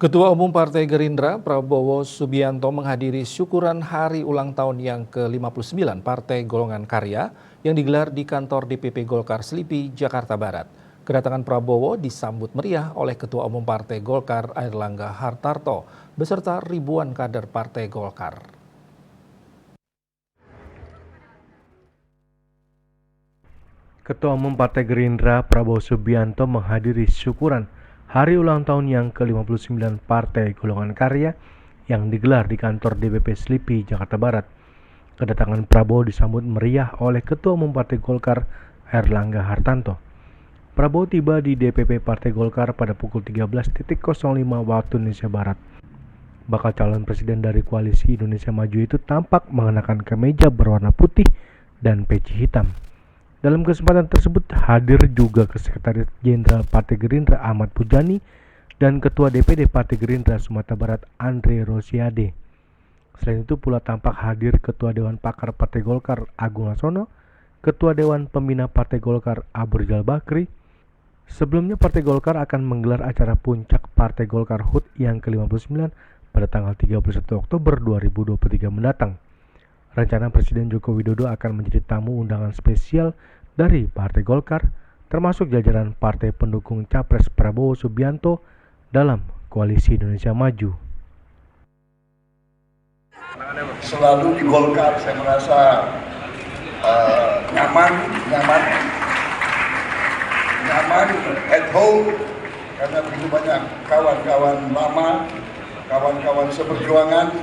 Ketua Umum Partai Gerindra Prabowo Subianto menghadiri syukuran hari ulang tahun yang ke-59 Partai Golongan Karya yang digelar di kantor DPP Golkar Selipi, Jakarta Barat. Kedatangan Prabowo disambut meriah oleh Ketua Umum Partai Golkar Airlangga Hartarto beserta ribuan kader Partai Golkar. Ketua Umum Partai Gerindra Prabowo Subianto menghadiri syukuran hari ulang tahun yang ke-59 Partai Golongan Karya yang digelar di kantor DPP Selipi, Jakarta Barat. Kedatangan Prabowo disambut meriah oleh Ketua Umum Partai Golkar Airlangga Hartarto. Prabowo tiba di DPP Partai Golkar pada pukul 13.05 waktu Indonesia Barat. Bakal calon presiden dari Koalisi Indonesia Maju itu tampak mengenakan kemeja berwarna putih dan peci hitam. Dalam kesempatan tersebut hadir juga Sekretaris Jenderal Partai Gerindra Ahmad Muzani dan Ketua DPD Partai Gerindra Sumatera Barat Andre Rosiade. Selain itu pula tampak hadir Ketua Dewan Pakar Partai Golkar Agung Laksono, Ketua Dewan Pembina Partai Golkar Abu Rizal Bakri. Sebelumnya Partai Golkar akan menggelar acara puncak Partai Golkar HUT yang ke-59 pada tanggal 31 Oktober 2023 mendatang. Rencana Presiden Joko Widodo akan menjadi tamu undangan spesial dari Partai Golkar, termasuk jajaran partai pendukung Capres Prabowo Subianto dalam Koalisi Indonesia Maju. Selalu di Golkar saya merasa nyaman, at home, karena begitu banyak kawan-kawan lama, kawan-kawan seperjuangan,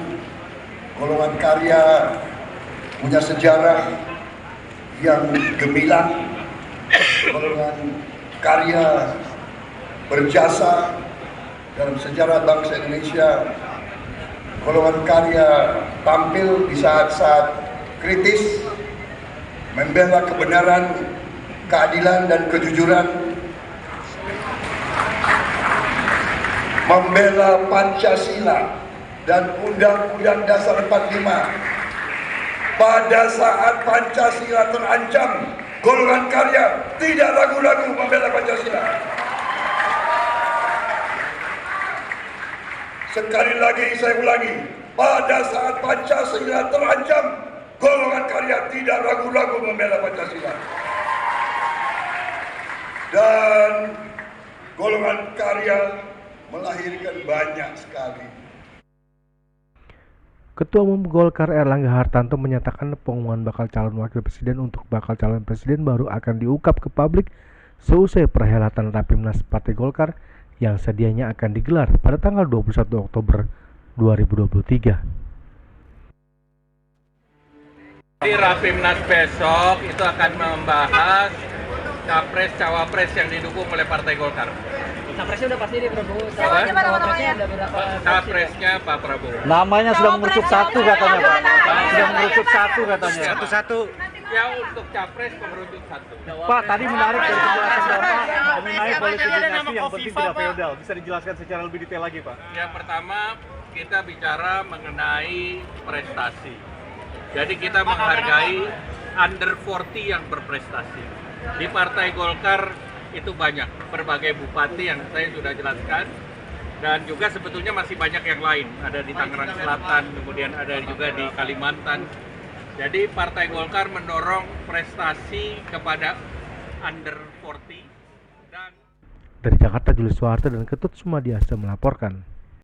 golongan karya, punya sejarah yang gemilang, golongan karya berjasa dalam sejarah bangsa Indonesia, golongan karya tampil di saat-saat kritis, membela kebenaran, keadilan dan kejujuran, membela Pancasila dan Undang-Undang Dasar 45. Pada saat Pancasila terancam, golongan karya tidak ragu-ragu membela Pancasila. Sekali lagi saya ulangi, pada saat Pancasila terancam, golongan karya tidak ragu-ragu membela Pancasila. Dan golongan karya melahirkan banyak sekali. Ketua Umum Golkar Airlangga Hartarto menyatakan pengumuman bakal calon wakil presiden untuk bakal calon presiden baru akan diungkap ke publik seusai perhelatan Rapimnas Partai Golkar yang sedianya akan digelar pada tanggal 21 Oktober 2023. Di Rapimnas besok itu akan membahas capres-cawapres yang didukung oleh Partai Golkar. Capresnya udah pasti nih Prabowo. Capresnya Capresnya Pak Prabowo. Namanya sudah mengerucut satu katanya Pak. Sudah mengerucut satu katanya. Satu-satu. Ya untuk capres mengerucut satu. Pak, tadi menarik dari penjelasan Bapak mengenai politik dinasti yang penting tidak feodal. Bisa dijelaskan secara lebih detail lagi Pak? Yang pertama kita bicara mengenai prestasi. Jadi kita menghargai under 40 yang berprestasi. Di Partai Golkar itu banyak, berbagai bupati yang saya sudah jelaskan, dan juga sebetulnya masih banyak yang lain, ada di Tangerang Selatan, kemudian ada juga di Kalimantan. Jadi Partai Golkar mendorong prestasi kepada under 40 dan Dari Jakarta, Julius Soeharto dan Ketut Sumadiasa melaporkan.